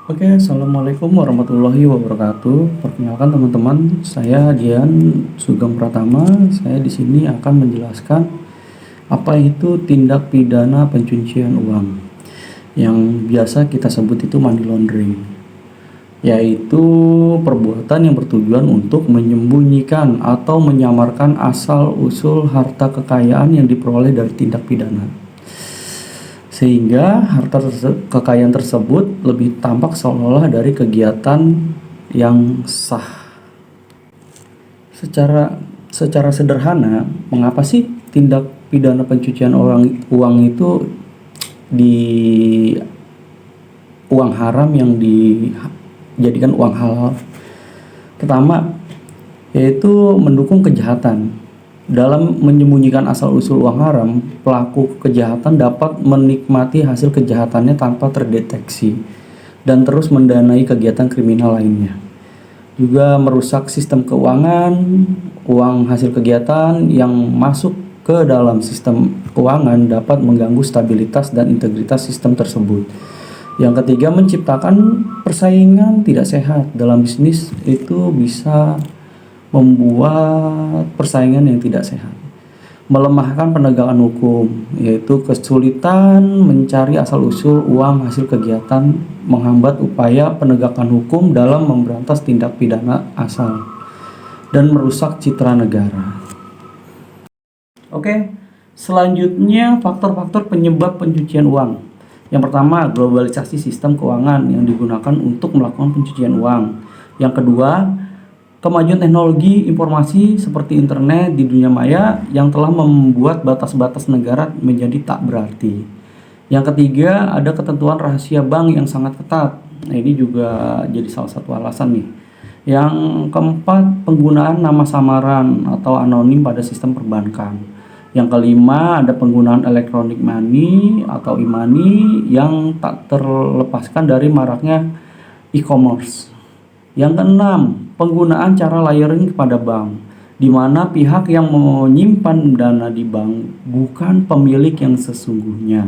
Oke, assalamualaikum warahmatullahi wabarakatuh. Perkenalkan teman-teman, saya Dian Sugeng Pratama. Saya di sini akan menjelaskan apa itu tindak pidana pencucian uang, yang biasa kita sebut itu money laundering, yaitu perbuatan yang bertujuan untuk menyembunyikan atau menyamarkan asal-usul harta kekayaan yang diperoleh dari tindak pidana, sehingga kekayaan tersebut lebih tampak seolah-olah dari kegiatan yang sah. Secara secara sederhana, mengapa sih tindak pidana pencucian uang itu di uang haram yang dijadikan uang halal? Pertama, yaitu mendukung kejahatan. Dalam menyembunyikan asal-usul uang haram, pelaku kejahatan dapat menikmati hasil kejahatannya tanpa terdeteksi dan terus mendanai kegiatan kriminal lainnya. Juga merusak sistem keuangan, uang hasil kegiatan yang masuk ke dalam sistem keuangan dapat mengganggu stabilitas dan integritas sistem tersebut. Yang ketiga, menciptakan persaingan tidak sehat dalam bisnis, itu bisa membuat persaingan yang tidak sehat. Melemahkan penegakan hukum, yaitu kesulitan mencari asal-usul uang hasil kegiatan menghambat upaya penegakan hukum dalam memberantas tindak pidana asal dan merusak citra negara. Oke, selanjutnya faktor-faktor penyebab pencucian uang. Yang pertama, globalisasi sistem keuangan yang digunakan untuk melakukan pencucian uang. Yang kedua, kemajuan teknologi informasi seperti internet di dunia maya yang telah membuat batas-batas negara menjadi tak berarti. Yang ketiga, ada ketentuan rahasia bank yang sangat ketat. Nah, ini juga jadi salah satu alasan nih. Yang keempat, penggunaan nama samaran atau anonim pada sistem perbankan. Yang kelima, ada penggunaan electronic money atau e-money yang tak terlepaskan dari maraknya e-commerce. Yang keenam, penggunaan cara layering kepada bank, di mana pihak yang menyimpan dana di bank bukan pemilik yang sesungguhnya.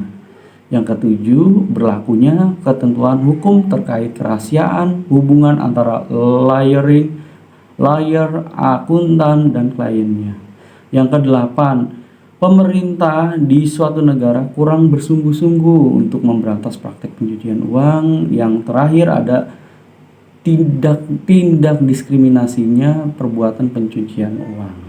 Yang ketujuh, berlakunya ketentuan hukum terkait kerahasiaan hubungan antara layer, akuntan, dan kliennya. Yang kedelapan, pemerintah di suatu negara kurang bersungguh-sungguh untuk memberantas praktek pencucian uang. Yang terakhir, ada tindak diskriminasinya perbuatan pencucian uang.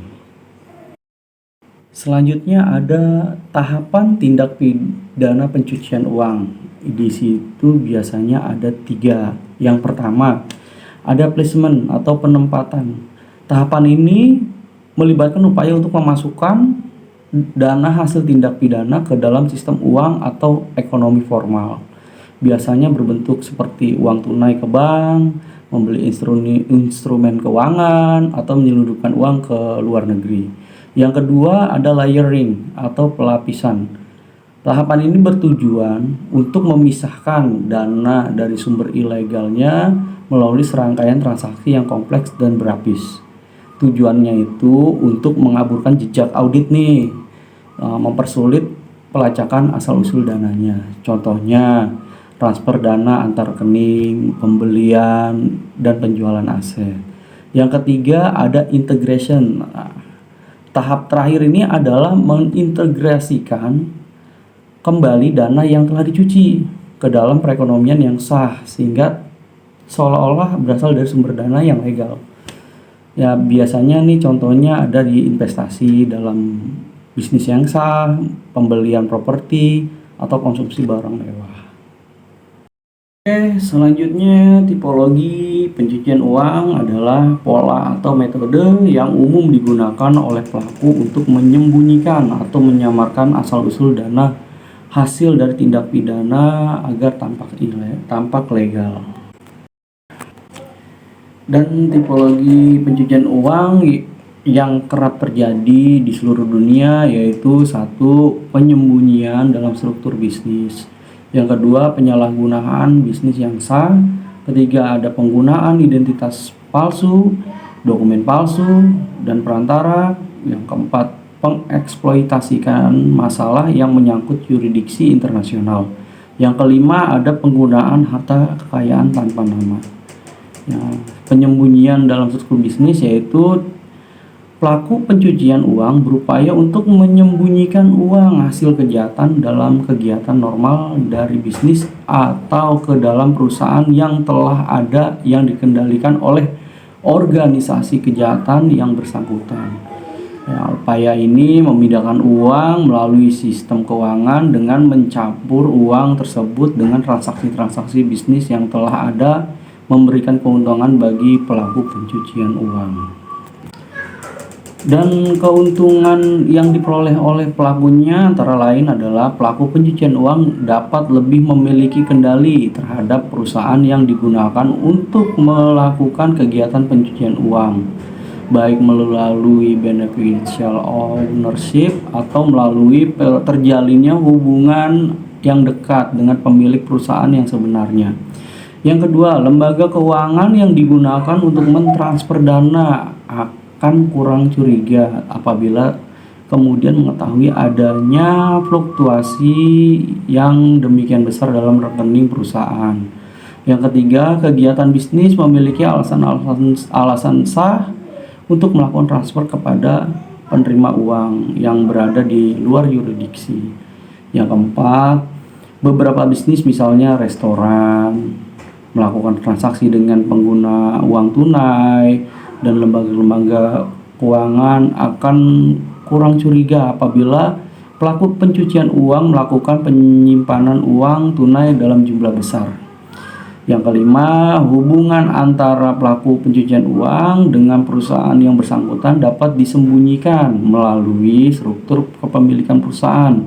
Selanjutnya ada tahapan tindak pidana pencucian uang. Di situ biasanya ada 3. Yang pertama, ada placement atau penempatan. Tahapan ini melibatkan upaya untuk memasukkan dana hasil tindak pidana ke dalam sistem uang atau ekonomi formal. Biasanya berbentuk seperti uang tunai ke bank, membeli instrumen keuangan, atau menyelundupkan uang ke luar negeri. Yang kedua, ada layering atau pelapisan. Tahapan ini bertujuan untuk memisahkan dana dari sumber ilegalnya melalui serangkaian transaksi yang kompleks dan berlapis. Tujuannya itu untuk mengaburkan jejak audit nih, mempersulit pelacakan asal-usul dananya. Contohnya, transfer dana antar rekening, pembelian, dan penjualan aset. Yang ketiga, ada integration. Tahap terakhir ini adalah mengintegrasikan kembali dana yang telah dicuci ke dalam perekonomian yang sah, sehingga seolah-olah berasal dari sumber dana yang legal. Ya, biasanya nih contohnya ada di investasi dalam bisnis yang sah, pembelian properti, atau konsumsi barang mewah. Oke, selanjutnya tipologi pencucian uang adalah pola atau metode yang umum digunakan oleh pelaku untuk menyembunyikan atau menyamarkan asal-usul dana hasil dari tindak pidana agar tampak legal. Dan tipologi pencucian uang yang kerap terjadi di seluruh dunia yaitu 1. Penyembunyian dalam struktur bisnis. Yang kedua, penyalahgunaan bisnis yang sah. Ketiga, ada penggunaan identitas palsu, dokumen palsu, dan perantara. Yang keempat, pengeksploitasikan masalah yang menyangkut yurisdiksi internasional. Yang kelima, ada penggunaan harta kekayaan tanpa nama. Ya, penyembunyian dalam struktur bisnis yaitu pelaku pencucian uang berupaya untuk menyembunyikan uang hasil kejahatan dalam kegiatan normal dari bisnis atau ke dalam perusahaan yang telah ada yang dikendalikan oleh organisasi kejahatan yang bersangkutan. Ya, upaya ini memindahkan uang melalui sistem keuangan dengan mencampur uang tersebut dengan transaksi-transaksi bisnis yang telah ada, memberikan keuntungan bagi pelaku pencucian uang. Dan keuntungan yang diperoleh oleh pelakunya antara lain adalah pelaku pencucian uang dapat lebih memiliki kendali terhadap perusahaan yang digunakan untuk melakukan kegiatan pencucian uang, baik melalui beneficial ownership atau melalui terjalinnya hubungan yang dekat dengan pemilik perusahaan yang sebenarnya. Yang kedua, lembaga keuangan yang digunakan untuk mentransfer dana akan kurang curiga apabila kemudian mengetahui adanya fluktuasi yang demikian besar dalam rekening perusahaan. Yang ketiga, kegiatan bisnis memiliki alasan sah untuk melakukan transfer kepada penerima uang yang berada di luar yurisdiksi. Yang keempat, beberapa bisnis misalnya restoran melakukan transaksi dengan pengguna uang tunai, dan lembaga-lembaga keuangan akan kurang curiga apabila pelaku pencucian uang melakukan penyimpanan uang tunai dalam jumlah besar. Yang kelima, hubungan antara pelaku pencucian uang dengan perusahaan yang bersangkutan dapat disembunyikan melalui struktur kepemilikan perusahaan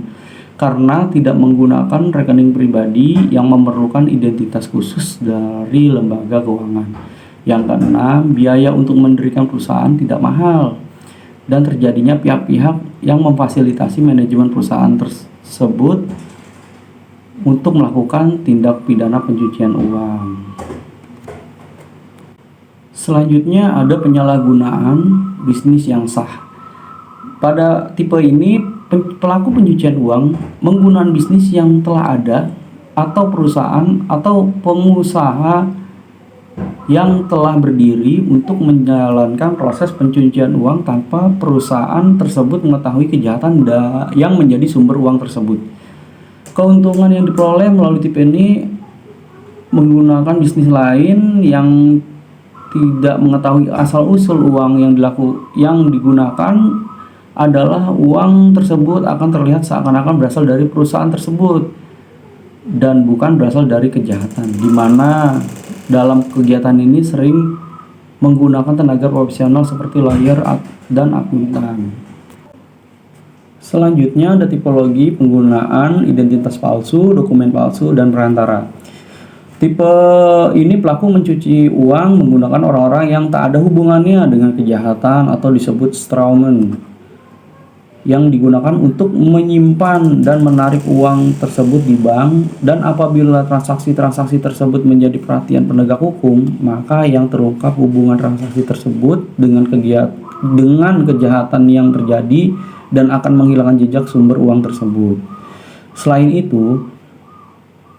karena tidak menggunakan rekening pribadi yang memerlukan identitas khusus dari lembaga keuangan. Yang keenam, biaya untuk mendirikan perusahaan tidak mahal dan terjadinya pihak-pihak yang memfasilitasi manajemen perusahaan tersebut untuk melakukan tindak pidana pencucian uang. Selanjutnya ada penyalahgunaan bisnis yang sah. Pada tipe ini, pelaku pencucian uang menggunakan bisnis yang telah ada atau perusahaan atau pengusaha yang telah berdiri untuk menjalankan proses pencucian uang tanpa perusahaan tersebut mengetahui kejahatan yang menjadi sumber uang tersebut. Keuntungan yang diperoleh melalui tipe ini menggunakan bisnis lain yang tidak mengetahui asal-usul uang yang digunakan adalah uang tersebut akan terlihat seakan-akan berasal dari perusahaan tersebut dan bukan berasal dari kejahatan, di mana dalam kegiatan ini sering menggunakan tenaga profesional seperti lawyer dan akuntan. Selanjutnya ada tipologi penggunaan identitas palsu, dokumen palsu, dan perantara. Tipe ini pelaku mencuci uang menggunakan orang-orang yang tak ada hubungannya dengan kejahatan atau disebut strawman, yang digunakan untuk menyimpan dan menarik uang tersebut di bank, dan apabila transaksi-transaksi tersebut menjadi perhatian penegak hukum, maka yang terungkap hubungan transaksi tersebut dengan kejahatan yang terjadi dan akan menghilangkan jejak sumber uang tersebut. Selain itu,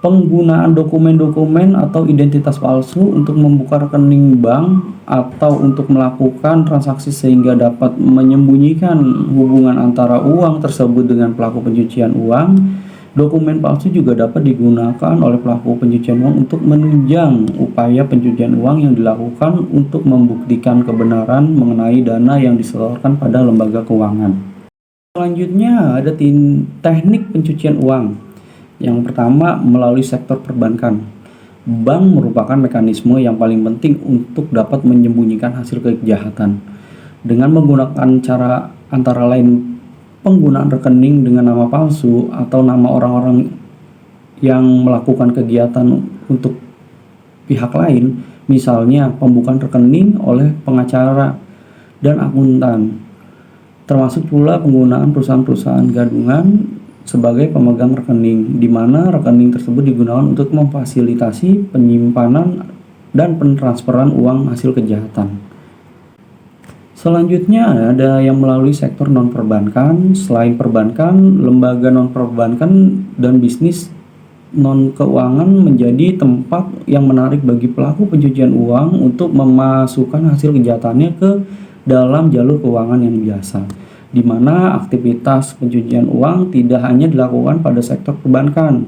penggunaan dokumen-dokumen atau identitas palsu untuk membuka rekening bank atau untuk melakukan transaksi sehingga dapat menyembunyikan hubungan antara uang tersebut dengan pelaku pencucian uang. Dokumen palsu juga dapat digunakan oleh pelaku pencucian uang untuk menunjang upaya pencucian uang yang dilakukan untuk membuktikan kebenaran mengenai dana yang disetorkan pada lembaga keuangan. Selanjutnya ada teknik pencucian uang. Yang pertama, melalui sektor perbankan. Bank merupakan mekanisme yang paling penting untuk dapat menyembunyikan hasil kejahatan dengan menggunakan cara antara lain penggunaan rekening dengan nama palsu atau nama orang-orang yang melakukan kegiatan untuk pihak lain, misalnya pembukaan rekening oleh pengacara dan akuntan, termasuk pula penggunaan perusahaan-perusahaan gadungan sebagai pemegang rekening, di mana rekening tersebut digunakan untuk memfasilitasi penyimpanan dan pentransferan uang hasil kejahatan. Selanjutnya ada yang melalui sektor non-perbankan. Selain perbankan, lembaga non-perbankan dan bisnis non keuangan menjadi tempat yang menarik bagi pelaku pencucian uang untuk memasukkan hasil kejahatannya ke dalam jalur keuangan yang biasa, di mana aktivitas pencucian uang tidak hanya dilakukan pada sektor perbankan,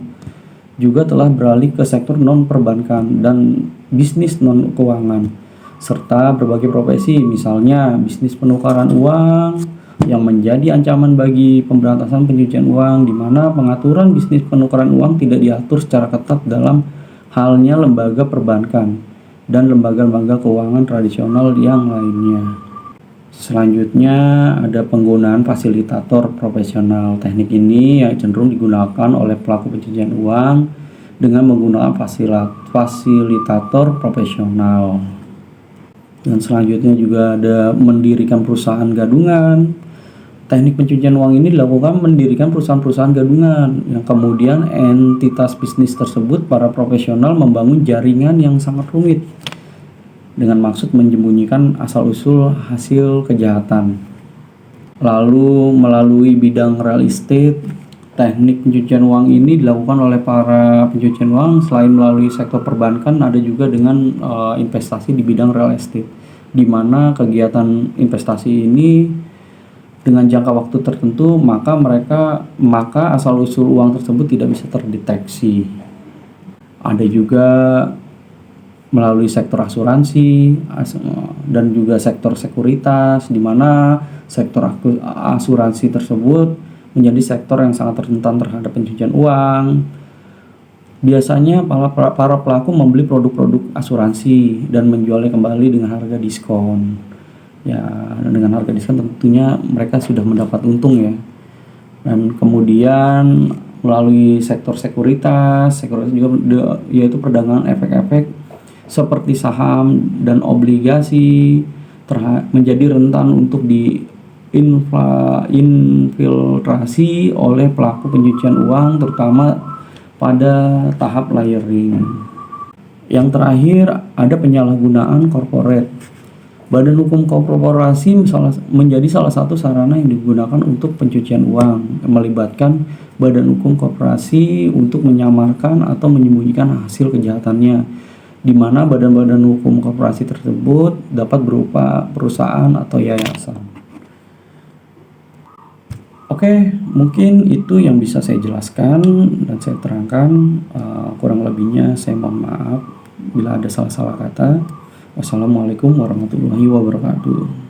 juga telah beralih ke sektor non-perbankan dan bisnis non-keuangan, serta berbagai profesi, misalnya bisnis penukaran uang, yang menjadi ancaman bagi pemberantasan pencucian uang, di mana pengaturan bisnis penukaran uang tidak diatur secara ketat dalam halnya lembaga perbankan dan lembaga-lembaga keuangan tradisional yang lainnya. Selanjutnya ada penggunaan fasilitator profesional. Teknik ini yang cenderung digunakan oleh pelaku pencucian uang dengan menggunakan fasilitator profesional. Dan selanjutnya juga ada mendirikan perusahaan gadungan. Teknik pencucian uang ini dilakukan mendirikan perusahaan-perusahaan gadungan yang kemudian entitas bisnis tersebut para profesional membangun jaringan yang sangat rumit dengan maksud menyembunyikan asal-usul hasil kejahatan. Lalu melalui bidang real estate, teknik pencucian uang ini dilakukan oleh para pencucian uang selain melalui sektor perbankan, ada juga dengan investasi di bidang real estate, di mana kegiatan investasi ini dengan jangka waktu tertentu, maka asal-usul uang tersebut tidak bisa terdeteksi. Ada juga melalui sektor asuransi dan juga sektor sekuritas, di mana sektor asuransi tersebut menjadi sektor yang sangat rentan terhadap pencucian uang. Biasanya para pelaku membeli produk-produk asuransi dan menjualnya kembali dengan harga diskon. Ya, dengan harga diskon tentunya mereka sudah mendapat untung ya. Dan kemudian melalui sektor sekuritas juga yaitu perdagangan efek-efek seperti saham dan obligasi menjadi rentan untuk diinfiltrasi oleh pelaku pencucian uang, terutama pada tahap layering. Yang terakhir ada penyalahgunaan corporate. Badan hukum korporasi menjadi salah satu sarana yang digunakan untuk pencucian uang, melibatkan badan hukum korporasi untuk menyamarkan atau menyembunyikan hasil kejahatannya, di mana badan-badan hukum korporasi tersebut dapat berupa perusahaan atau yayasan. Oke, mungkin itu yang bisa saya jelaskan dan saya terangkan. Kurang lebihnya saya mohon maaf bila ada salah-salah kata. Wassalamualaikum warahmatullahi wabarakatuh.